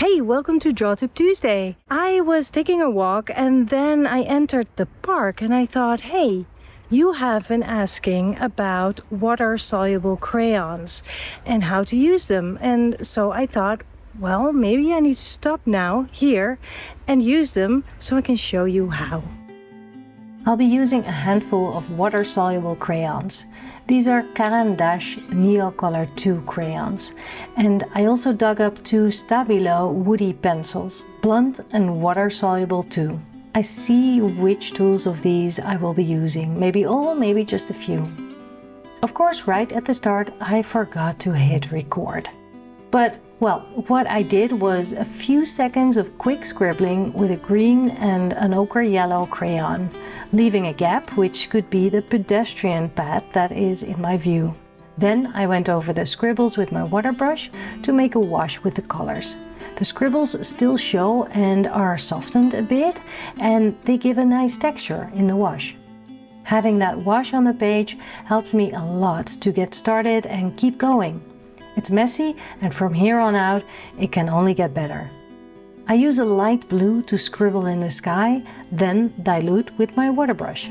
Hey, welcome to Draw Tip Tuesday. I was taking a walk and then I entered the park and I thought, hey, you have been asking about water-soluble crayons and how to use them. And so I thought, well, maybe I need to stop now here and use them so I can show you how. I'll be using a handful of water-soluble crayons. These are Caran Neocolor II crayons. And I also dug up two Stabilo Woody pencils, blunt and water-soluble too. I see which tools of these I will be using, maybe all, maybe just a few. Of course, right at the start, I forgot to hit record. But, well, what I did was a few seconds of quick scribbling with a green and an ochre yellow crayon, leaving a gap which could be the pedestrian path that is in my view. Then I went over the scribbles with my waterbrush to make a wash with the colors. The scribbles still show and are softened a bit, and they give a nice texture in the wash. Having that wash on the page helps me a lot to get started and keep going. It's messy, and from here on out it can only get better. I use a light blue to scribble in the sky, then dilute with my waterbrush.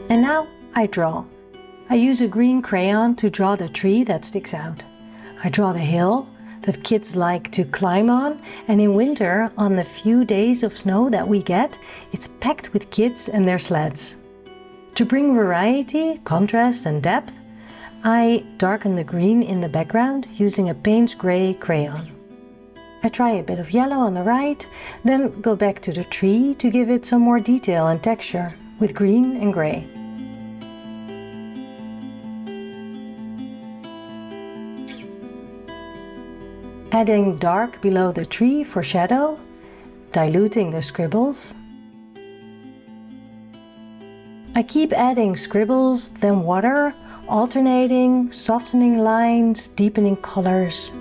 And now I draw. I use a green crayon to draw the tree that sticks out. I draw the hill that kids like to climb on, and in winter, on the few days of snow that we get, it's packed with kids and their sleds. To bring variety, contrast and depth, I darken the green in the background using a Payne's Gray crayon. I try a bit of yellow on the right, then go back to the tree to give it some more detail and texture with green and gray. Adding dark below the tree for shadow, diluting the scribbles. I keep adding scribbles, then water, alternating, softening lines, deepening colors.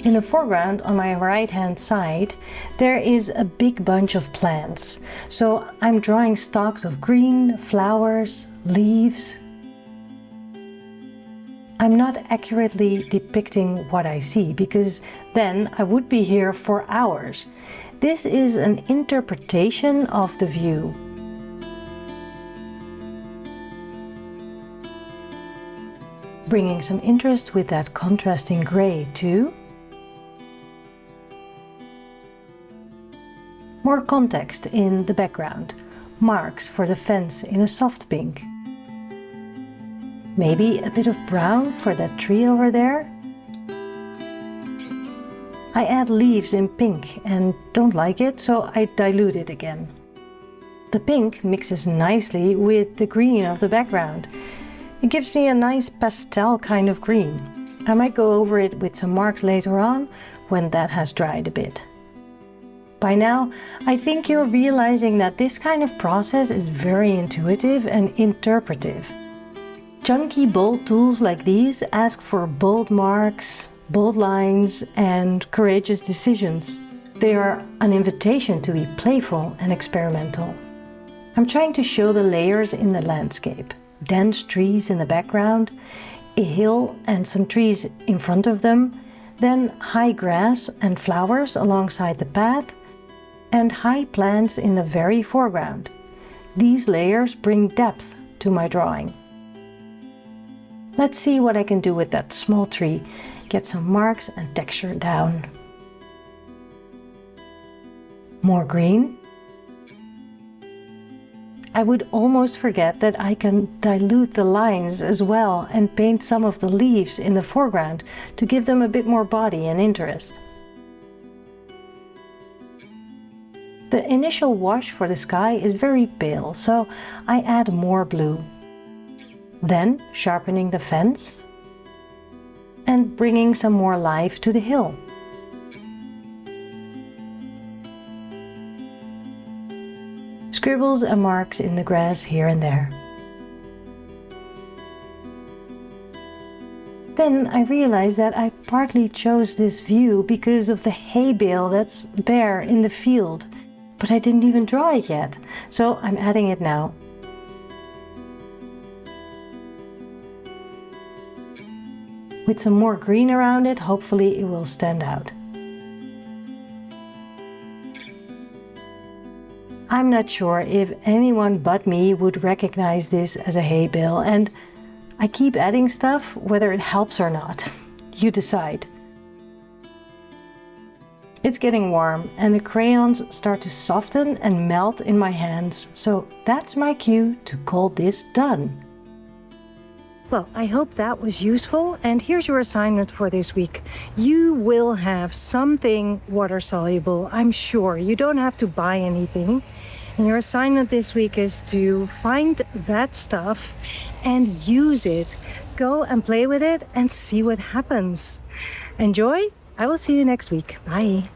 In the foreground on my right hand side, there is a big bunch of plants. So I'm drawing stalks of green, flowers, leaves. I'm not accurately depicting what I see because then I would be here for hours. This is an interpretation of the view. Bringing some interest with that contrasting gray too. More context in the background, marks for the fence in a soft pink. Maybe a bit of brown for that tree over there. I add leaves in pink and don't like it, so I dilute it again. The pink mixes nicely with the green of the background. It gives me a nice pastel kind of green. I might go over it with some marks later on when that has dried a bit. By now, I think you're realizing that this kind of process is very intuitive and interpretive. Chunky, bold tools like these ask for bold marks, bold lines, and courageous decisions. They are an invitation to be playful and experimental. I'm trying to show the layers in the landscape. Dense trees in the background, a hill and some trees in front of them, then high grass and flowers alongside the path, and high plants in the very foreground. These layers bring depth to my drawing. Let's see what I can do with that small tree. Get some marks and texture down. More green. I would almost forget that I can dilute the lines as well and paint some of the leaves in the foreground to give them a bit more body and interest. The initial wash for the sky is very pale, so I add more blue. Then sharpening the fence and bringing some more life to the hill. Scribbles and marks in the grass here and there. Then then I realized that I partly chose this view because of the hay bale that's there in the field. But I didn't even draw it yet, so I'm adding it now. With some more green around it, hopefully it will stand out. I'm not sure if anyone but me would recognize this as a hay bale, and I keep adding stuff whether it helps or not. You decide. It's getting warm and the crayons start to soften and melt in my hands, so that's my cue to call this done. Well, I hope that was useful, and here's your assignment for this week. You will have something water soluble, I'm sure. You don't have to buy anything. And your assignment this week is to find that stuff and use it. Go and play with it and see what happens. Enjoy. I will see you next week. Bye.